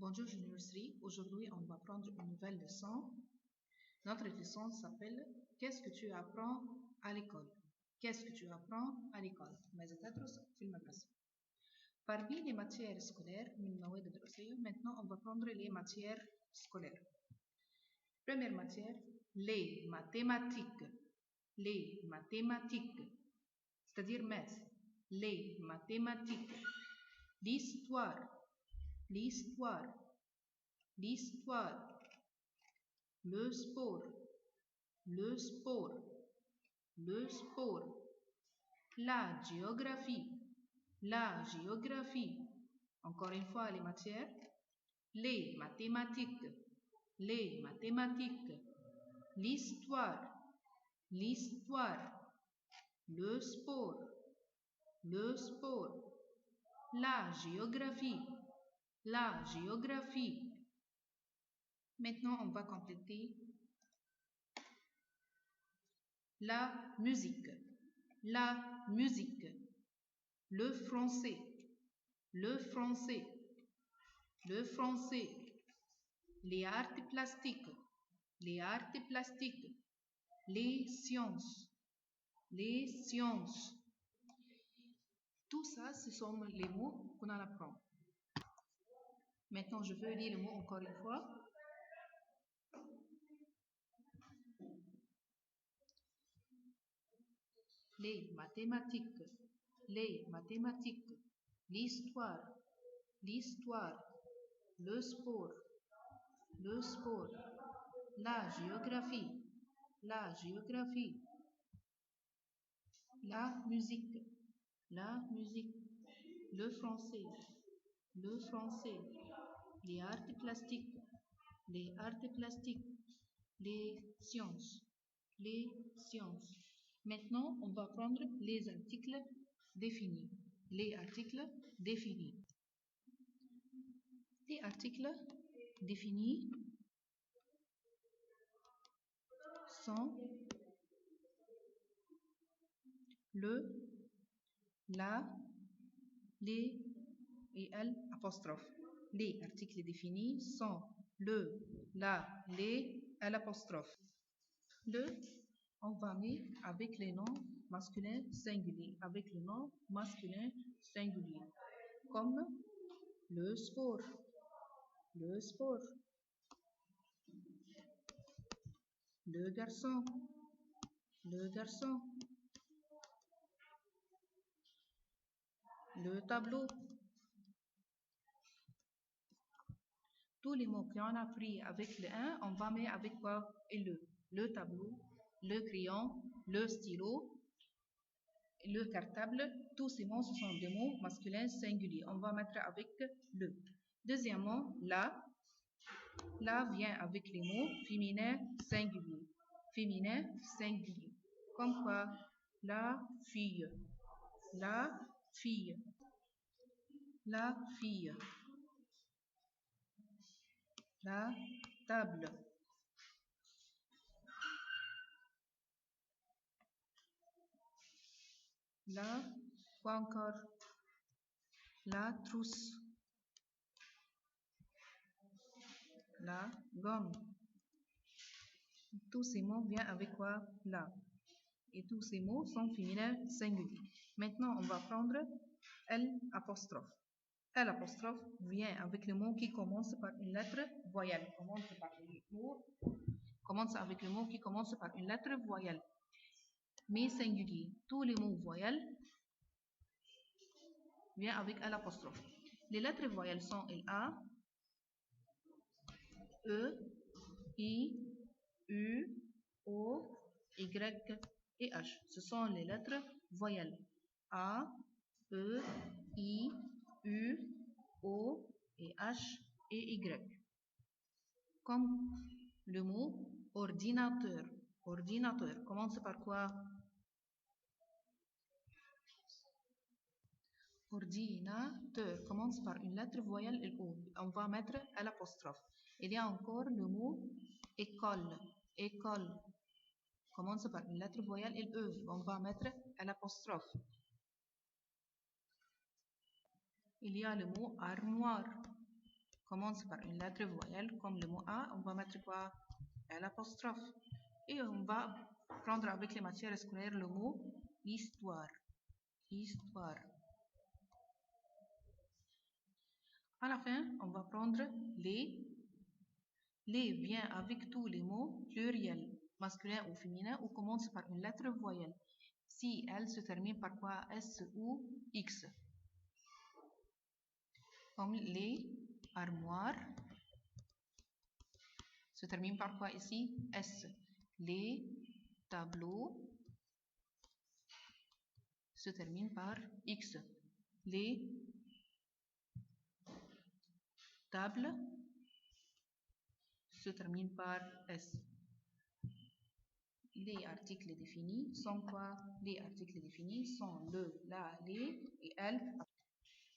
Bonjour Junior 3, aujourd'hui on va prendre une nouvelle leçon. Notre leçon s'appelle Qu'est-ce que tu apprends à l'école? Qu'est-ce que tu apprends à l'école? ماذا تدرس في المدرسة؟ Parmi les matières scolaires, من المواد الدراسية, maintenant on va prendre les matières scolaires. Première matière, les mathématiques. Les mathématiques, c'est-à-dire maths. Les mathématiques. L'histoire. L'histoire, l'histoire, le sport, le sport, le sport, la géographie, la géographie, encore une fois les matières, les mathématiques, l'histoire, l'histoire, le sport, la géographie. La géographie. Maintenant, on va compléter la musique. La musique. Le français. Le français. Le français. Les arts plastiques. Les arts plastiques. Les sciences. Les sciences. Tout ça, ce sont les mots qu'on apprend. Maintenant, je veux lire le mot encore une fois. Les mathématiques, l'histoire, le sport, la géographie, la musique, le français, les arts plastiques, les sciences. Maintenant, on va prendre les articles définis. Les articles définis. Les articles définis sont le, la, les et l'apostrophe. Les articles définis sont le, la, les et l'apostrophe. Le, on va mettre avec les noms masculins singuliers, comme le sport, le garçon, le tableau. Tous les mots qu'on a pris avec le 1, on va mettre avec quoi et le tableau, le crayon, le stylo, le cartable. Tous ces mots, ce sont des mots masculins singuliers. On va mettre avec le. Deuxièmement, la vient avec les mots féminins singuliers. Comme quoi, la fille, la table, quoi encore, la trousse, la gomme. Tous ces mots viennent avec quoi? La. Et tous ces mots sont féminins singuliers. Maintenant, on va prendre l'apostrophe. L'apostrophe vient avec le mot qui commence par une lettre voyelle. Commence avec le mot qui commence par une lettre voyelle. Mais singulier. Tous les mots voyelles viennent avec l'apostrophe. Les lettres voyelles sont A, E, I, U, O, Y et H. Ce sont les lettres voyelles. A, E, I, U, O et H et Y. Comme le mot ordinateur. Ordinateur commence par quoi? Ordinateur commence par une lettre voyelle O. On va mettre l'apostrophe. Il y a encore le mot école. École commence par une lettre voyelle E. On va mettre l'apostrophe. Il y a le mot armoire. commence par une lettre voyelle, comme le mot A, on va mettre quoi? L'apostrophe. Et on va prendre avec les matières scolaires le mot histoire. Histoire. À la fin, on va prendre les. Les vient avec tous les mots pluriels, masculin ou féminin, ou commence par une lettre voyelle. Si elle se termine par quoi? S ou X. Comme les armoires se termine par quoi ici? S. Les tableaux se terminent par X. Les tables se terminent par S. Les articles définis sont quoi? Les articles définis sont le, la, les et elle.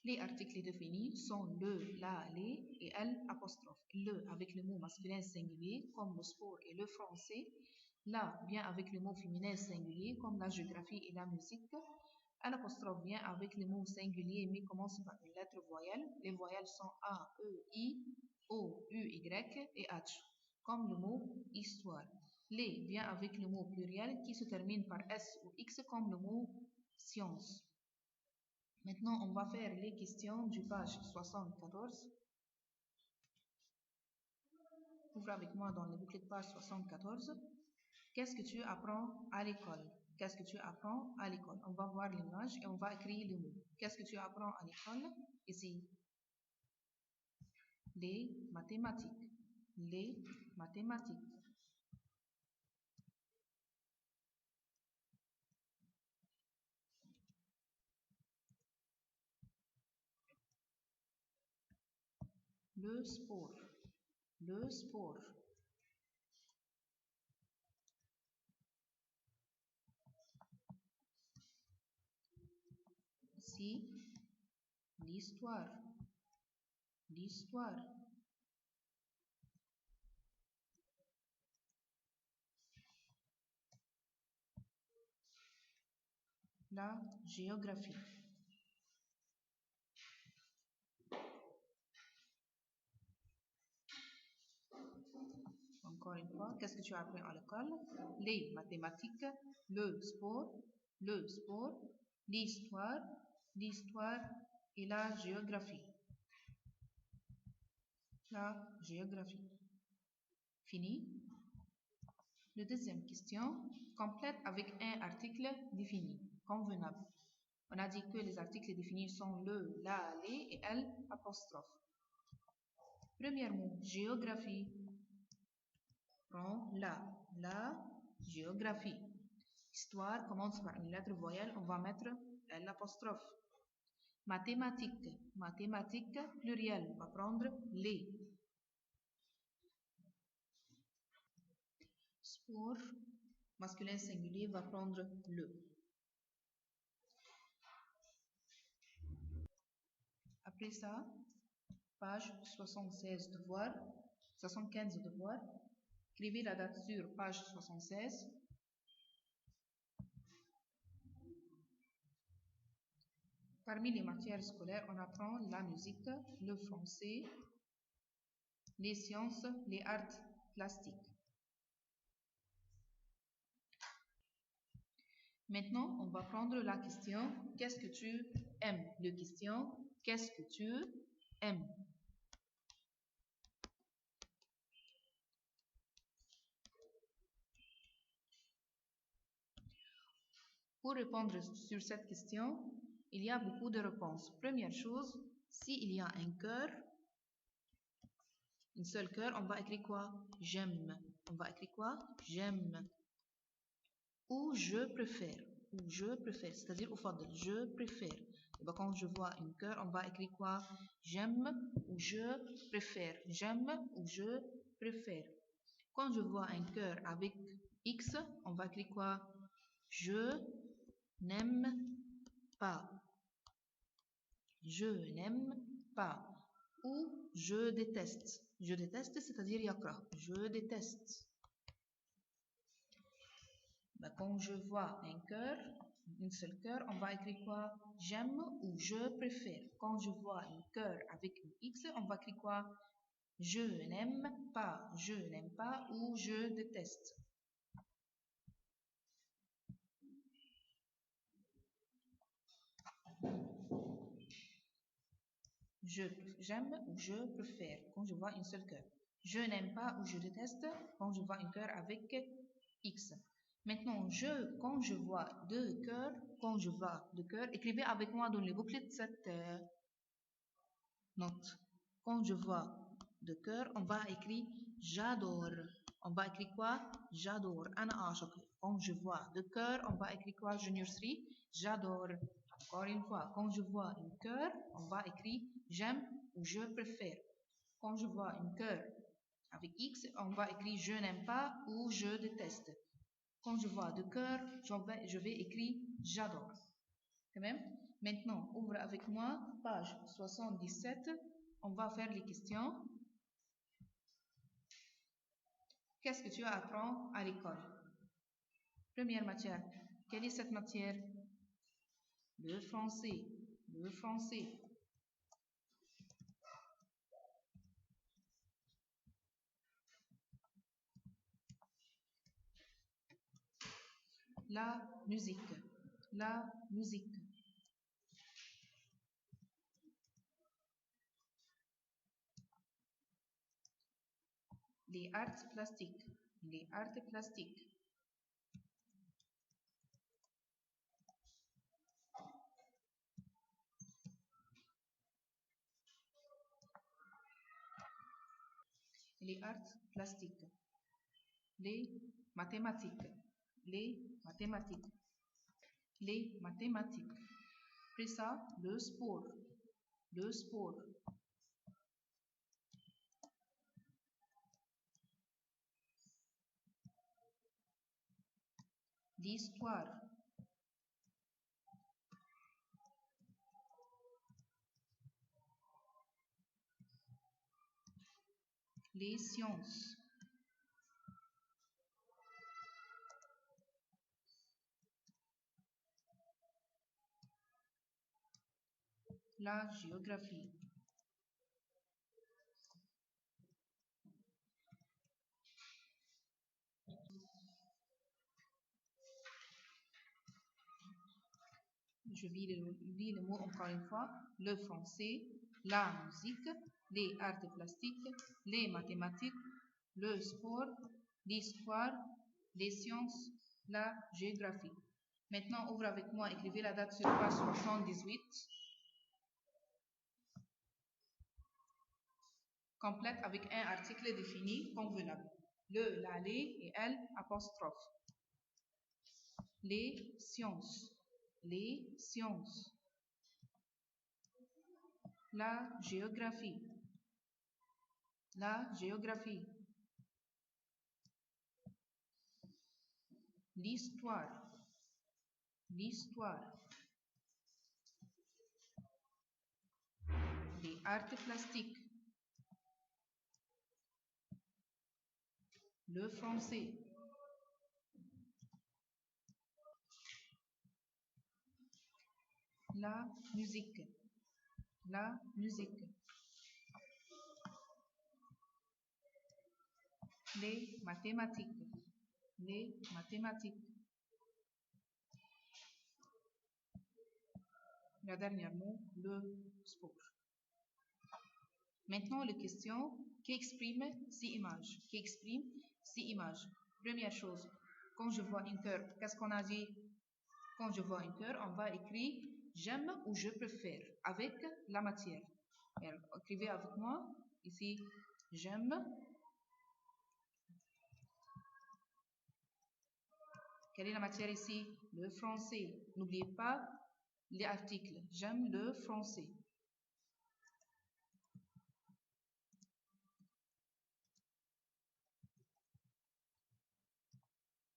Les articles définis sont le, la, les et elle apostrophe. Le avec le mot masculin singulier comme le sport et le français. La vient avec le mot féminin singulier comme la géographie et la musique. L'apostrophe vient avec le mot singulier mais commence par une lettre voyelle. Les voyelles sont A, E, I, O, U, Y et H, comme le mot histoire. Les vient avec le mot pluriel qui se termine par S ou X comme le mot science. Maintenant, on va faire les questions du page 74. Ouvre avec moi dans le bouquet de page 74. Qu'est-ce que tu apprends à l'école? Qu'est-ce que tu apprends à l'école? On va voir l'image et on va écrire le mot. Qu'est-ce que tu apprends à l'école? Ici. Les mathématiques. Les mathématiques. Le sport. Le sport. Ici, l'histoire. L'histoire. La géographie. Encore une fois, qu'est-ce que tu as appris à l'école? Les mathématiques, le sport, l'histoire, l'histoire et la géographie. La géographie. Fini. La deuxième question, complète avec un article défini, convenable. On a dit que les articles définis sont le, la, les et elle apostrophe. Premier mot, géographie. Prends la géographie. Histoire commence par une lettre voyelle, on va mettre l'apostrophe. Mathématiques, mathématiques pluriel, on va prendre les. Sport, masculin singulier, va prendre le. Après ça, page 76 devoir, 75 devoir. Écrivez la date sur page 76. Parmi les matières scolaires, on apprend la musique, le français, les sciences, les arts plastiques. Maintenant, on va prendre la question « Qu'est-ce que tu aimes ?» La question « Qu'est-ce que tu aimes ?» Pour répondre sur cette question, il y a beaucoup de réponses. Première chose, s'il y a un cœur, une seule cœur, on va écrire quoi? J'aime. On va écrire quoi? J'aime. Ou je préfère. Ou je préfère. C'est-à-dire au fadl, je préfère. Et bien, quand je vois un cœur, on va écrire quoi? J'aime ou je préfère. J'aime ou je préfère. Quand je vois un cœur avec X, on va écrire quoi? Je n'aime pas. Je n'aime pas. Ou je déteste. Je déteste, c'est-à-dire yakra. Je déteste. Ben, quand je vois un cœur, une seule cœur, on va écrire quoi? J'aime ou je préfère. Quand je vois un cœur avec un X, on va écrire quoi? Je n'aime pas ou je déteste. J'aime ou je préfère quand je vois une seule cœur. Je n'aime pas ou je déteste quand je vois un cœur avec X. Maintenant, quand je vois deux cœurs, écrivez avec moi dans les bouclettes cette note. Quand je vois deux cœurs, on va écrire j'adore. On va écrire quoi? J'adore. Quand je vois deux cœurs, on va écrire quoi? Junior 3, j'adore. Encore une fois, quand je vois un cœur, on va écrire j'aime ou je préfère. Quand je vois un cœur avec X, on va écrire je n'aime pas ou je déteste. Quand je vois deux cœurs, je vais écrire j'adore. Quand même. Maintenant, ouvre avec moi page 77. On va faire les questions. Qu'est-ce que tu apprends à l'école? Première matière. Quelle est cette matière? Le français. Le français. La musique. La musique. Les arts plastiques. Les arts plastiques. Les arts plastiques. Les mathématiques. Les mathématiques. Les mathématiques. Après ça, le sport. Le sport. L'histoire. Les sciences. La géographie. Je lis le mot encore une fois. Le français, la musique, les arts plastiques, les mathématiques, le sport, l'histoire, les sciences, la géographie. Maintenant, ouvre avec moi, écrivez la date sur page 78. Complète avec un article défini convenable. Le, la, les et elle, apostrophe. Les sciences. Les sciences. La géographie. La géographie. L'histoire. L'histoire. Les arts plastiques. Le français. La musique. La musique. Les mathématiques. Les mathématiques. La dernière mot, le sport. Maintenant, les questions qui expriment ces images. Qui expriment ces images. Première chose, quand je vois une cœur, qu'est-ce qu'on a dit? Quand je vois une cœur, on va écrire j'aime ou je préfère avec la matière. Alors, écrivez avec moi ici j'aime. Quelle est la matière ici? Le français. N'oubliez pas les articles. J'aime le français.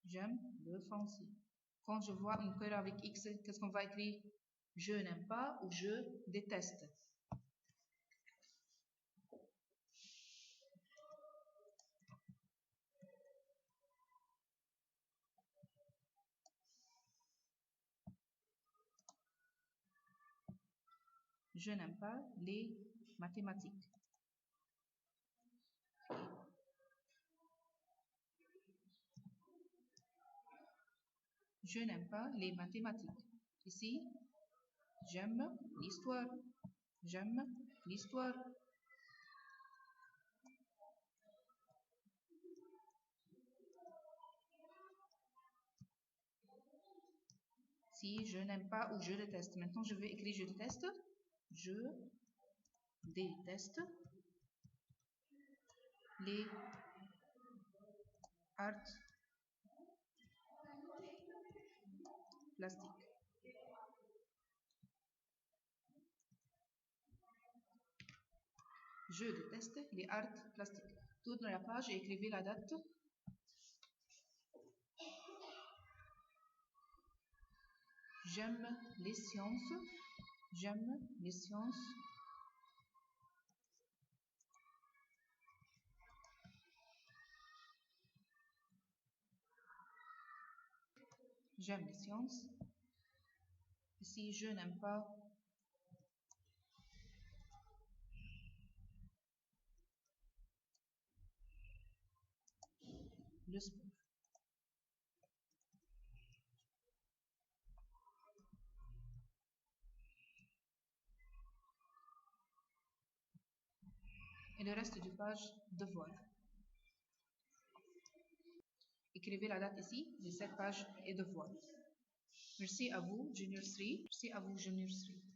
J'aime le français. Quand je vois une cœur avec X, qu'est-ce qu'on va écrire? Je n'aime pas ou je déteste. Je n'aime pas les mathématiques. Je n'aime pas les mathématiques. Ici, j'aime l'histoire. J'aime l'histoire. Si je n'aime pas ou je déteste. Maintenant, je vais écrire je déteste. Je déteste les arts plastiques. Je déteste les arts plastiques. Tournez la page et écrivez la date. J'aime les sciences. J'aime les sciences. J'aime les sciences. Ici, je n'aime pas le sport. Et le reste du page, devoir. Écrivez la date ici, de cette page et devoir. Merci à vous, Junior 3. Merci à vous, Junior 3.